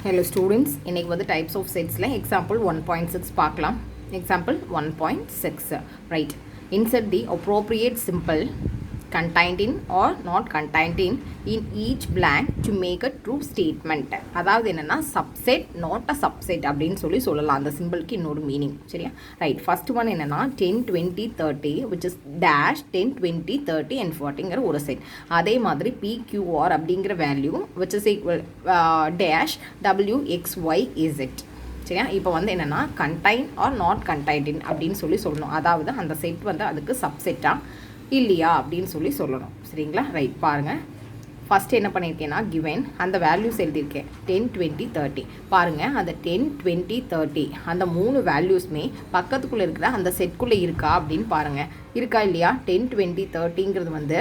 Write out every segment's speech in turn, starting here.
Hello students, இன்னைக்கு வந்து types of setsல example 1.6 பார்க்கலாம். Example 1.6 right. Insert the appropriate symbol contained in or not contained in each blank to make a true statement. அதாவது என்னன்னா subset not a subset அப்படின்னு சொல்லலாம். அந்த சிம்பிளுக்கு இன்னொரு meaning சரியா ரைட். ஃபர்ஸ்ட் ஒன் என்னன்னா 10 20 30 which is dash 10 20 30 and 40ங்கிற ஒரு set. அதே மாதிரி PQR அப்படிங்கிற value which is equal dash W X Y Z. சரியா இப்போ வந்து என்னென்னா contain or not contained in அப்படின்னு சொல்லணும். அதாவது அந்த செட் வந்து அதுக்கு சப்செட்டாக இல்லையா அப்படின்னு சொல்லணும். சரிங்களா ரைட். பாருங்கள் ஃபஸ்ட்டு என்ன பண்ணியிருக்கேன்னா கிவன் அந்த வேல்யூஸ் எழுதியிருக்கேன் 10 20 30. பாருங்கள் அந்த 10 20 30 அந்த மூணு வேல்யூஸுமே பக்கத்துக்குள்ளே இருக்கிற அந்த செட்குள்ளே இருக்கா அப்படின்னு பாருங்கள். இருக்கா இல்லையா 10 20 30ங்கிறது வந்து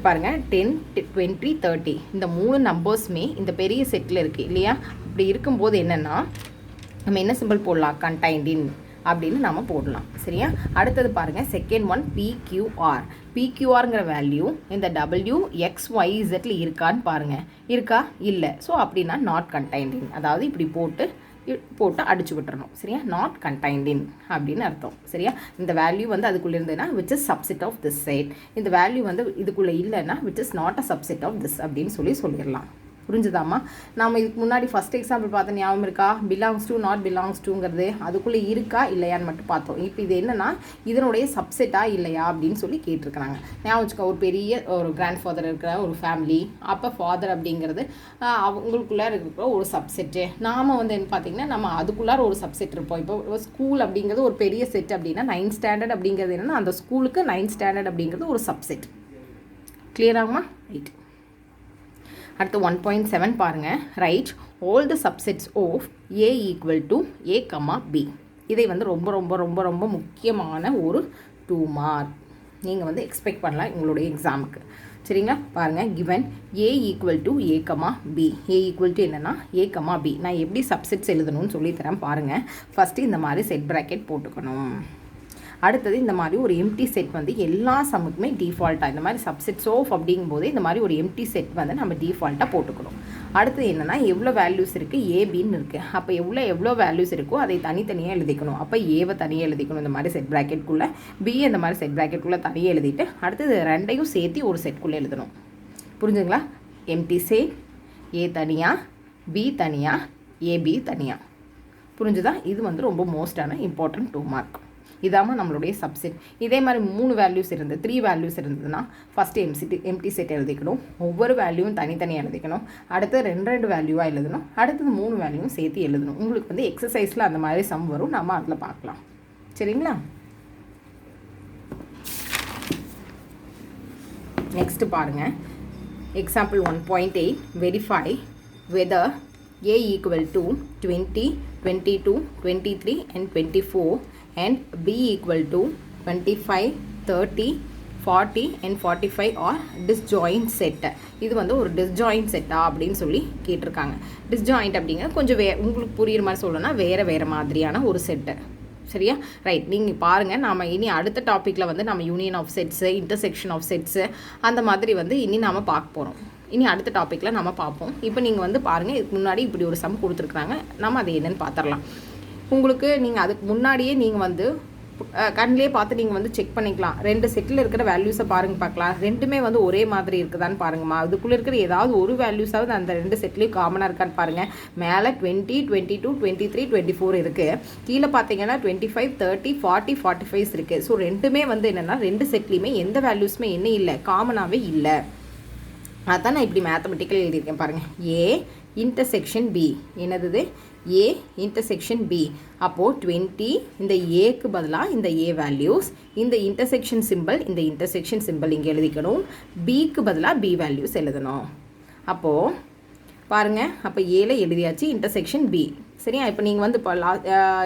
பாருங்கள் 10 20 30 இந்த மூணு நம்பர்ஸுமே இந்த பெரிய செட்டில் இருக்குது இல்லையா. அப்படி இருக்கும்போது என்னென்னா நம்ம என்ன சிம்பிள் போடலாம் கண்டைன்ட் இன் அப்படின்னு நம்ம போடலாம். சரியா அடுத்தது பாருங்கள் செகண்ட் ஒன் பிக்யூஆருங்கிற வேல்யூ இந்த WXYZ இருக்கான்னு பாருங்கள். இருக்கா இல்லை. ஸோ அப்படின்னா நாட் கண்டைன்ட் இன், அதாவது இப்படி போட்டு அடிச்சு விட்டுறணும். சரியா நாட் கண்டைன்ட் இன் அப்படின்னு அர்த்தம். சரியா இந்த வேல்யூ வந்து அதுக்குள்ளே இருந்ததுன்னா which is subset of this set. இந்த வேல்யூ வந்து இதுக்குள்ளே இல்லைன்னா which is not a subset of this அப்படின்னு சொல்லிடலாம். புரிஞ்சுதாம்மா? நாம் இதுக்கு முன்னாடி ஃபஸ்ட் எக்ஸாம்பிள் பார்த்த ஞாபகம் இருக்கா? பிலாங்ஸ் டு நாட் பிலாங்ஸ் டுங்கிறது அதுக்குள்ளே இருக்கா இல்லையான்னு மட்டும் பார்த்தோம். இப்போ இது என்னென்னா இதனுடைய சப்செட்டாக இல்லையா அப்படின்னு சொல்லி கேட்டிருக்கிறாங்க. ஞாபகம் வச்சுக்கோ, ஒரு பெரிய ஒரு கிராண்ட் ஃபாதர் இருக்கிற ஒரு ஃபேமிலி, அப்போ ஃபாதர் அப்படிங்கிறது அவங்களுக்குள்ளார இருக்கிற ஒரு சப்செட்டு. நாம் வந்து என்ன பார்த்திங்கன்னா நம்ம அதுக்குள்ளார ஒரு சப்செட் இருப்போம். இப்போ ஸ்கூல் அப்படிங்கிறது ஒரு பெரிய செட் அப்படின்னா 9th ஸ்டாண்டர்ட் அப்படிங்கிறது என்னென்னா அந்த ஸ்கூலுக்கு 9th ஸ்டாண்டர்ட் அப்படிங்கிறது ஒரு சப்செட். கிளியர் ஆகுமா? ரைட். அடுத்து 1.7 பாருங்கள். Write all the subsets of A equal to A, B. இதை வந்து ரொம்ப ரொம்ப ரொம்ப ரொம்ப முக்கியமான ஒரு 2 மார்க் நீங்கள் வந்து எக்ஸ்பெக்ட் பண்ணலாம் உங்களுடைய எக்ஸாமுக்கு. சரிங்களா பாருங்கள் given A equal to A, B. A equal to என்னென்னா A, B. நான் எப்படி சப்செட்ஸ் எழுதணும்னு சொல்லித்தரேன் பாருங்கள். ஃபஸ்ட்டு இந்த மாதிரி செட் ப்ராக்கெட் போட்டுக்கணும். அடுத்தது இந்த மாதிரி ஒரு எம்டி செட் வந்து எல்லா சம்முக்குமே டிஃபால்ட்டாக இந்த மாதிரி சப்செட்ஸ் ஆஃப் அப்படிங்கும்போது இந்த மாதிரி ஒரு எம்டி செட் வந்து நம்ம டிஃபால்ட்டாக போட்டுக்கணும். அடுத்தது என்னென்னா எவ்வளோ வேல்யூஸ் இருக்குது ஏபின்னு இருக்குது. அப்போ எவ்வளோ வேல்யூஸ் இருக்கோ அதை தனித்தனியாக எழுதிக்கணும். அப்போ ஏவை தனியாக எழுதிக்கணும் இந்த மாதிரி செட் ப்ராக்கெட்குள்ளே, பி இந்த மாதிரி செட் ப்ராக்கெட்குள்ளே தனியாக எழுதிட்டு அடுத்தது ரெண்டையும் சேர்த்து ஒரு செட்குள்ளே எழுதணும். புரிஞ்சுங்களா? எம்டி செட் ஏ தனியாக, பி தனியாக, ஏபி தனியாக. புரிஞ்சுதா? இது வந்து ரொம்ப மோஸ்டான இம்பார்ட்டன்ட் 2 மார்க். இதாமல் நம்மளுடைய சப்செட். இதே மாதிரி 3 வேல்யூஸ் இருந்து 3 வேல்யூஸ் இருந்ததுன்னா ஃபஸ்ட்டு எம்டி செட் எழுதிக்கணும். ஒவ்வொரு வேல்யூவும் தனித்தனியாக எழுதிக்கணும். அடுத்து 2 வேல்யூவாக எழுதணும். அடுத்தது 3 வேல்யூவும் சேர்த்து எழுதணும். உங்களுக்கு வந்து எக்ஸசைஸில் அந்த மாதிரி சம் வரும், நம்ம அதில் பார்க்கலாம். சரிங்களா? நெக்ஸ்ட்டு பாருங்கள் example 1.8 verify weather A equal to 20 22 23 and 24 and B equal to 25 30 40 and 45 or disjoint set. இது வந்து ஒரு disjoint செட்டா அப்படின்னு சொல்லி கேட்டிருக்காங்க. disjoint அப்படிங்கிற கொஞ்சம் உங்களுக்கு புரியுற மாதிரி சொல்லணும்னா வேறு மாதிரியான ஒரு செட்டு. சரியா ரைட். நீங்கள் பாருங்கள் நாம் இனி அடுத்த டாப்பிக்கில் வந்து நம்ம union of sets, intersection of sets அந்த மாதிரி வந்து இனி நாம் பார்க்க போகிறோம். இனி அடுத்த டாப்பிக்கில் நம்ம பார்ப்போம். இப்போ நீங்கள் வந்து பாருங்கள் இதுக்கு முன்னாடி இப்படி ஒரு சம் கொடுத்துருக்குறாங்க, நம்ம அது என்னென்னு பார்த்துடலாம். உங்களுக்கு நீங்கள் அதுக்கு முன்னாடியே நீங்கள் வந்து கண்ணிலே பார்த்து நீங்கள் வந்து செக் பண்ணிக்கலாம். 2 செட்டில் இருக்கிற வேல்யூஸை பார்க்கலாம். ரெண்டுமே வந்து ஒரே மாதிரி இருக்குதான்னு பாருங்கம்மா. அதுக்குள்ளே இருக்கிற ஏதாவது ஒரு வேல்யூஸாவது அந்த 2 செட்லேயும் காமனாக இருக்கான்னு பாருங்கள். மேலே 20 22 23 24 இருக்குது. கீழே பார்த்தீங்கன்னா 25 30 40 45 இருக்குது. ஸோ ரெண்டுமே வந்து என்னென்னா 2 செட்லேயுமே எந்த வேல்யூஸுமே என்ன இல்லை, காமனாகவே இல்லை. அதான் நான் இப்படி மேத்தமெட்டிக்கல் எழுதியிருக்கேன் பாருங்கள். ஏ இன்டர்செக்ஷன் பி என்னது ஏ இன்டர்செக்ஷன் பி. அப்போது 20 இந்த ஏக்கு பதிலாக இந்த ஏ வேல்யூஸ், இந்த இன்டர்செக்ஷன் சிம்பிள் இந்த இன்டர்செக்ஷன் சிம்பிள் இங்கே எழுதிக்கணும். பிக்கு பதிலாக பி வேல்யூஸ் எழுதணும். அப்போது பாருங்கள், அப்போ ஏல எழுதியாச்சு இன்டர்செக்ஷன் பி. சரியா இப்போ நீங்கள் வந்து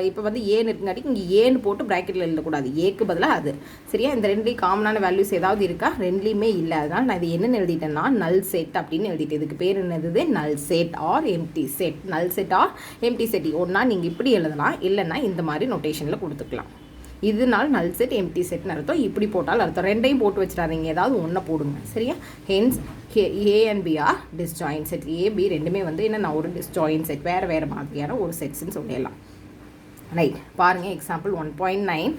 இப்போ வந்து ஏன்னு இருக்குங்காட்டி இங்கே ஏன்னு போட்டு ப்ராக்கெட்டில் எழுதக்கூடாது, ஏக்கு பதிலாக அது. சரியா இந்த ரெண்டுலேயும் காமனான வேல்யூஸ் ஏதாவது இருக்கா? ரெண்டுலேயுமே இல்லை. அதனால் நான் இது என்னென்னு எழுதிட்டேன்னா நல் செட் அப்படின்னு எழுதிட்டு, இதுக்கு பேர் என்னது null set or empty set. Null set or empty set ஒன்றா நீங்கள் இப்படி எழுதலாம், இல்லைன்னா இந்த மாதிரி நோட்டேஷனில் கொடுத்துக்கலாம். இதனால் நல் செட் எம்டி செட்னு அர்த்தம். இப்படி போட்டால் அர்த்தம். ரெண்டையும் போட்டு வச்சிடாதீங்க, ஏதாவது ஒன்றை போடுங்க. சரியா? Hence A and B are disjoint set. A B ரெண்டுமே வந்து என்ன ஒரு disjoint set, வேறு மாதிரியான ஒரு செட்ஸ்ன்னு சொல்லிடலாம். ரைட், பாருங்கள் example 1.9.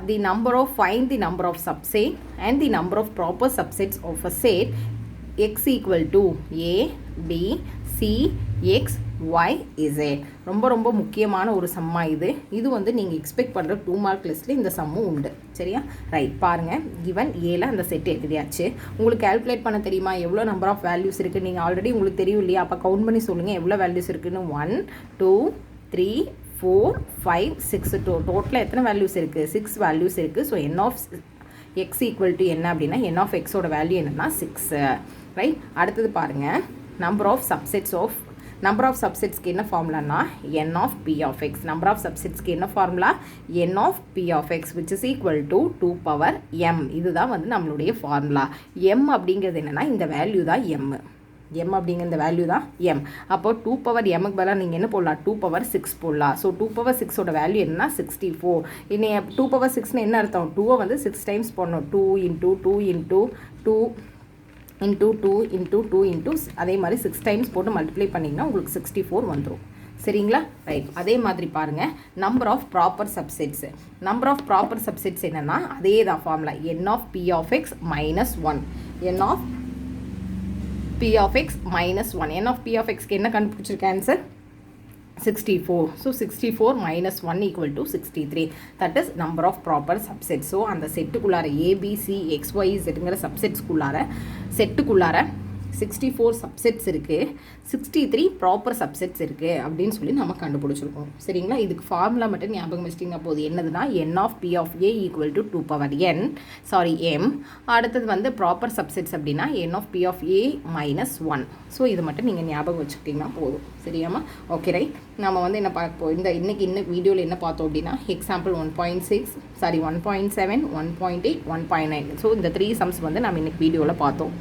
The number of find the number of subset and the number of proper subsets of a set x equal to A B C X Y Z. ரொம்ப முக்கியமான ஒரு சம்மா இது வந்து நீங்கள் எக்ஸ்பெக்ட் பண்ணுற 2 மார்க் லிஸ்ட்டில் இந்த சம்மும் உண்டு. சரியா? ரைட், பாருங்கள். கிவன் ஏல அந்த செட் எழுதியாச்சு. உங்களுக்கு கால்குலேட் பண்ண தெரியுமா எவ்வளோ நம்பர் ஆஃப் வேல்யூஸ் இருக்குது? நீங்கள் ஆல்ரெடி உங்களுக்கு தெரியும் இல்லையா? அப்போ கவுண்ட் பண்ணி சொல்லுங்கள் எவ்வளோ வேல்யூஸ் இருக்குதுன்னு. 1 2 3 4 5 6 டோட்டலாக எத்தனை வேல்யூஸ் இருக்குது? 6 வேல்யூஸ் இருக்குது. So n of x equal to என்ன அப்படின்னா n ஆஃப் எக்ஸோட வேல்யூ என்னன்னா 6. ரைட், அடுத்தது பாருங்கள். நம்பர் ஆஃப் சப்செட்ஸ்க்கு என்ன ஃபார்முலானா n of p of x. Number of சப்செட்ஸ்க்கு என்ன formula? n of p of x which is equal to 2 power m. இதுதான் வந்து நம்மளுடைய ஃபார்முலா. m அப்படிங்கிறது என்னென்னா இந்த வேல்யூ தான் m அப்படிங்கிற இந்த வேல்யூ தான் m. அப்போ 2 பவர் mக்கு பதிலாக நீங்கள் என்ன போடலாம்? 2 பவர் 6 போடலாம். ஸோ 2 பவர் 6ஓட வேல்யூ என்னன்னா 64. இன்னும் 2 பவர் 6ன்னு என்ன அர்த்தம்? 2 வந்து 6 டைம்ஸ் போடணும். 2 into 2 into 2 into 2 into 2 into அதே மாதிரி 6 டைம்ஸ் போட்டு மல்டிப்ளை பண்ணிங்கன்னா உங்களுக்கு 64 வந்துடும். சரிங்களா? ரைட், அதே மாதிரி பாருங்கள். Number of proper subsets. Number of proper subsets என்னென்னா அதே தான் formula. n of p of x minus 1. n of p of x minus 1. n of p of x என்ன கண்டுபிடிச்சிருக்க answer? 64. So 64 minus 1 equal to 63. That is number of proper subsets. So அந்த செட்டுக்குள்ளார A B C X Y Zங்கிற செட்டுக்குள்ளார 64 subsets இருக்குது, 63 proper subsets இருக்குது அப்படின்னு சொல்லி நம்ம கண்டுபிடிச்சிருக்கோம். சரிங்களா? இதுக்கு ஃபார்முலா மட்டும் ஞாபகம் வச்சிட்டிங்கன்னா போது. என்னதுன்னா n of p of a equal to 2 power m. அடுத்தது வந்து ப்ராப்பர் சப்செட்ஸ் அப்படின்னா n of p of a minus 1. So இது மட்டும் நீங்கள் ஞாபகம் வச்சுக்கிட்டிங்கன்னா போதும். சரியாமா? Okay right. நம்ம வந்து என்ன பார்ப்போம் இன்னைக்கு வீடியோவில் என்ன பார்த்தோம் அப்படின்னா எக்ஸாம்பிள் 1.7, 1.8, 1.9. ஸோ இந்த 3 சம்ஸ் வந்து நம்ம இன்னைக்கு வீடியோவில் பார்த்தோம்.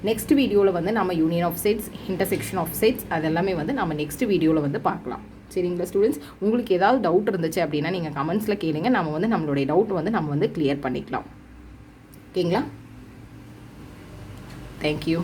நெக்ஸ்ட் வீடியோவில் வந்து நம்ம union of sets, intersection of sets அதெல்லாமே வந்து நம்ம நெக்ஸ்ட் வீடியோவில் வந்து பார்க்கலாம். சரிங்களா ஸ்டூடெண்ட்ஸ்? உங்களுக்கு ஏதாவது டவுட் இருந்துச்சு அப்படின்னா நீங்கள் கமெண்ட்ஸில் கேளுங்க. நம்ம வந்து நம்மளுடைய டவுட் வந்து நம்ம வந்து கிளியர் பண்ணிக்கலாம். ஓகேங்களா? தேங்க்யூ.